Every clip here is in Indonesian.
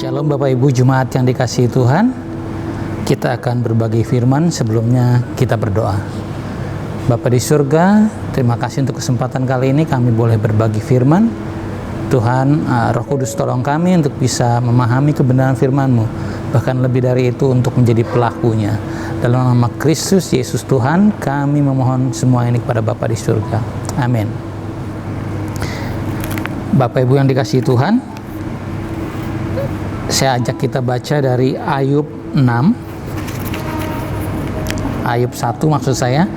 Shalom Bapak Ibu Jemaat yang dikasihi Tuhan. Kita akan berbagi firman, sebelumnya kita berdoa. Bapa di surga, terima kasih untuk kesempatan kali ini kami boleh berbagi firman. Tuhan, Roh Kudus tolong kami untuk bisa memahami kebenaran firman-Mu, bahkan lebih dari itu untuk menjadi pelakunya. Dalam nama Kristus Yesus Tuhan, kami memohon semua ini kepada Bapa di surga. Amin. Bapak Ibu yang dikasihi Tuhan, saya ajak kita baca dari Ayub 6, Ayub 1 maksud saya,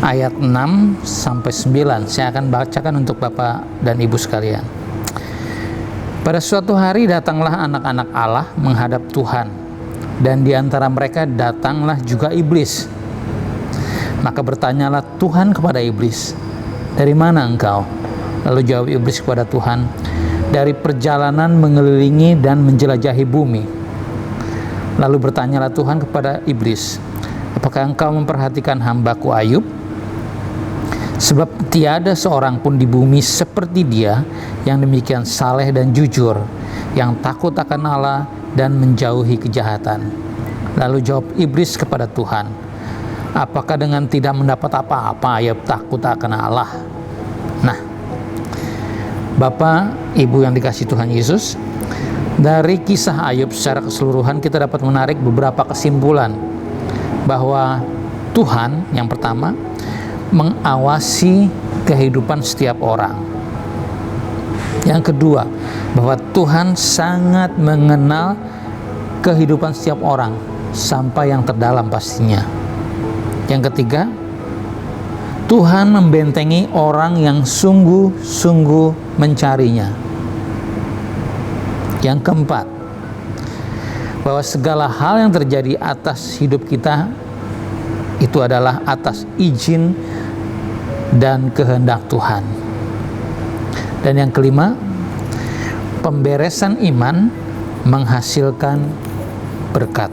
ayat 6 sampai 9. Saya akan bacakan untuk Bapak dan Ibu sekalian. Pada suatu hari datanglah anak-anak Allah menghadap Tuhan, dan di antara mereka datanglah juga iblis. Maka bertanyalah Tuhan kepada iblis, "Dari mana engkau?" Lalu jawab iblis kepada Tuhan, "Dari perjalanan mengelilingi dan menjelajahi bumi." Lalu bertanyalah Tuhan kepada iblis, "Apakah engkau memperhatikan hambaku Ayub? Sebab tiada seorang pun di bumi seperti dia yang demikian saleh dan jujur, yang takut akan Allah dan menjauhi kejahatan." Lalu jawab iblis kepada Tuhan, "Apakah dengan tidak mendapat apa-apa Ayub takut akan Allah?" Nah, Bapak, Ibu yang dikasihi Tuhan Yesus, dari kisah Ayub secara keseluruhan kita dapat menarik beberapa kesimpulan bahwa Tuhan yang pertama mengawasi kehidupan setiap orang. Yang kedua, bahwa Tuhan sangat mengenal kehidupan setiap orang sampai yang terdalam pastinya. Yang ketiga, Tuhan membentengi orang yang sungguh-sungguh mencarinya. Yang keempat, bahwa segala hal yang terjadi atas hidup kita itu adalah atas izin dan kehendak Tuhan. Dan yang kelima, pemberesan iman menghasilkan berkat.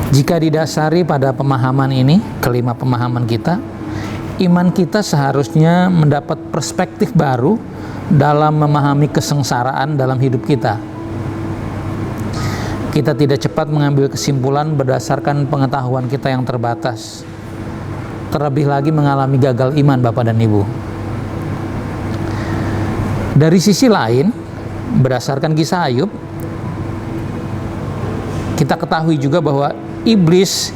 Jika didasari pada pemahaman ini, kelima pemahaman kita, iman kita seharusnya mendapat perspektif baru dalam memahami kesengsaraan dalam hidup kita. Kita tidak cepat mengambil kesimpulan berdasarkan pengetahuan kita yang terbatas. Terlebih lagi mengalami gagal iman Bapak dan Ibu. Dari sisi lain, berdasarkan kisah Ayub, kita ketahui juga bahwa iblis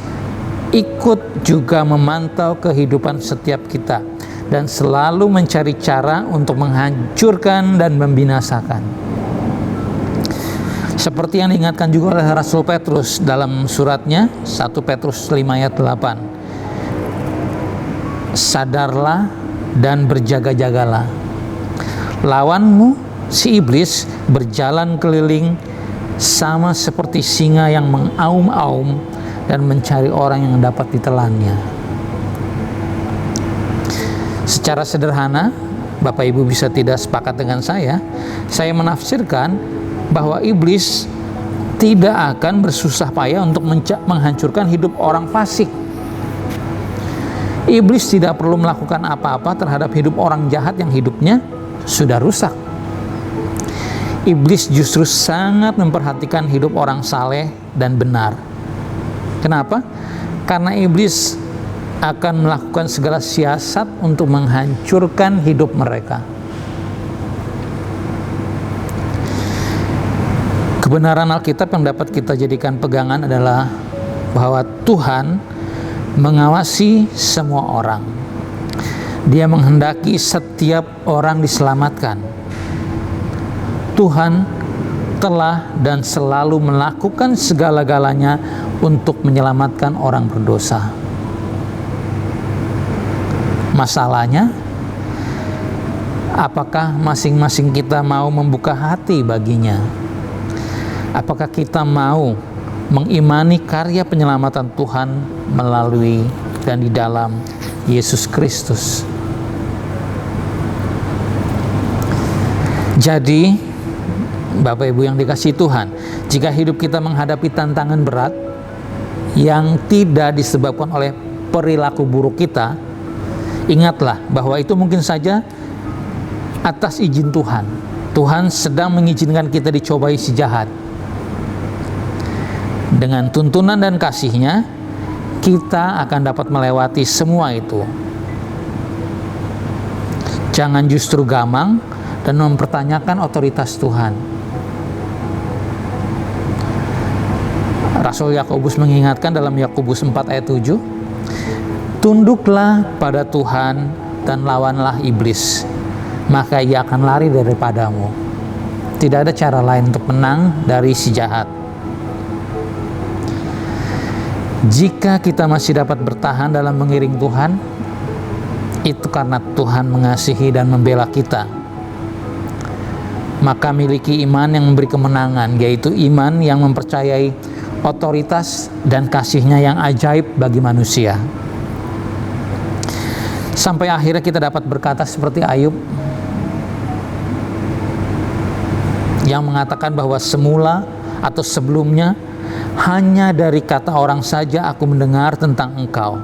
ikut juga memantau kehidupan setiap kita dan selalu mencari cara untuk menghancurkan dan membinasakan. Seperti yang diingatkan juga oleh Rasul Petrus dalam suratnya 1 Petrus 5 ayat 8. Sadarlah dan berjaga-jagalah. Lawanmu si iblis berjalan keliling sama seperti singa yang mengaum-aum dan mencari orang yang dapat ditelannya. Secara sederhana, Bapak Ibu bisa tidak sepakat dengan saya menafsirkan bahwa iblis tidak akan bersusah payah untuk menghancurkan hidup orang fasik. Iblis tidak perlu melakukan apa-apa terhadap hidup orang jahat yang hidupnya sudah rusak. Iblis justru sangat memperhatikan hidup orang saleh dan benar. Kenapa? Karena iblis akan melakukan segala siasat untuk menghancurkan hidup mereka. Kebenaran Alkitab yang dapat kita jadikan pegangan adalah bahwa Tuhan mengawasi semua orang. Dia menghendaki setiap orang diselamatkan. Tuhan telah dan selalu melakukan segala-galanya untuk menyelamatkan orang berdosa. Masalahnya, apakah masing-masing kita mau membuka hati baginya? Apakah kita mau mengimani karya penyelamatan Tuhan melalui dan di dalam Yesus Kristus? Jadi, Bapak Ibu yang dikasihi Tuhan, jika hidup kita menghadapi tantangan berat yang tidak disebabkan oleh perilaku buruk kita, ingatlah bahwa itu mungkin saja atas izin Tuhan. Tuhan sedang mengizinkan kita dicobai si jahat. Dengan tuntunan dan kasih-Nya, kita akan dapat melewati semua itu. Jangan justru gamang dan mempertanyakan otoritas Tuhan. Rasul Yakobus mengingatkan dalam Yakobus 4 ayat 7, tunduklah pada Tuhan dan lawanlah iblis, maka ia akan lari daripadamu. Tidak ada cara lain untuk menang dari si jahat. Jika kita masih dapat bertahan dalam mengiring Tuhan, itu karena Tuhan mengasihi dan membela kita. Maka miliki iman yang memberi kemenangan, yaitu iman yang mempercayai otoritas dan kasih-Nya yang ajaib bagi manusia. Sampai akhirnya kita dapat berkata seperti Ayub yang mengatakan bahwa semula atau sebelumnya hanya dari kata orang saja aku mendengar tentang Engkau,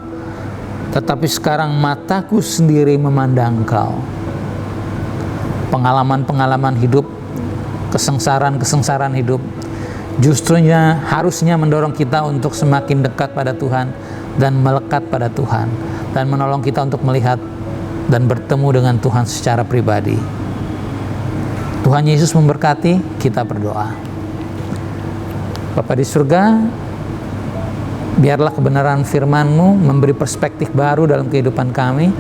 tetapi sekarang mataku sendiri memandang Engkau. Pengalaman-pengalaman hidup, kesengsaraan hidup harusnya mendorong kita untuk semakin dekat pada Tuhan dan melekat pada Tuhan, dan menolong kita untuk melihat dan bertemu dengan Tuhan secara pribadi. Tuhan Yesus memberkati. Kita berdoa. Bapa di surga, biarlah kebenaran firman-Mu memberi perspektif baru dalam kehidupan kami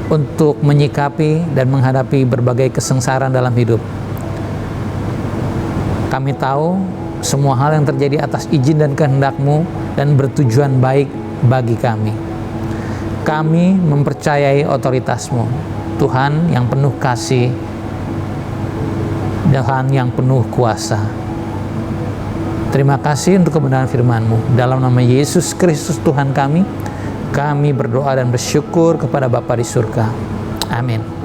untuk menyikapi dan menghadapi berbagai kesengsaraan dalam hidup. Kami tahu semua hal yang terjadi atas izin dan kehendak-Mu dan bertujuan baik bagi kami. Kami mempercayai otoritas-Mu, Tuhan yang penuh kasih, Tuhan yang penuh kuasa. Terima kasih untuk kebenaran firman-Mu. Dalam nama Yesus Kristus Tuhan kami berdoa dan bersyukur kepada Bapa di surga. Amin.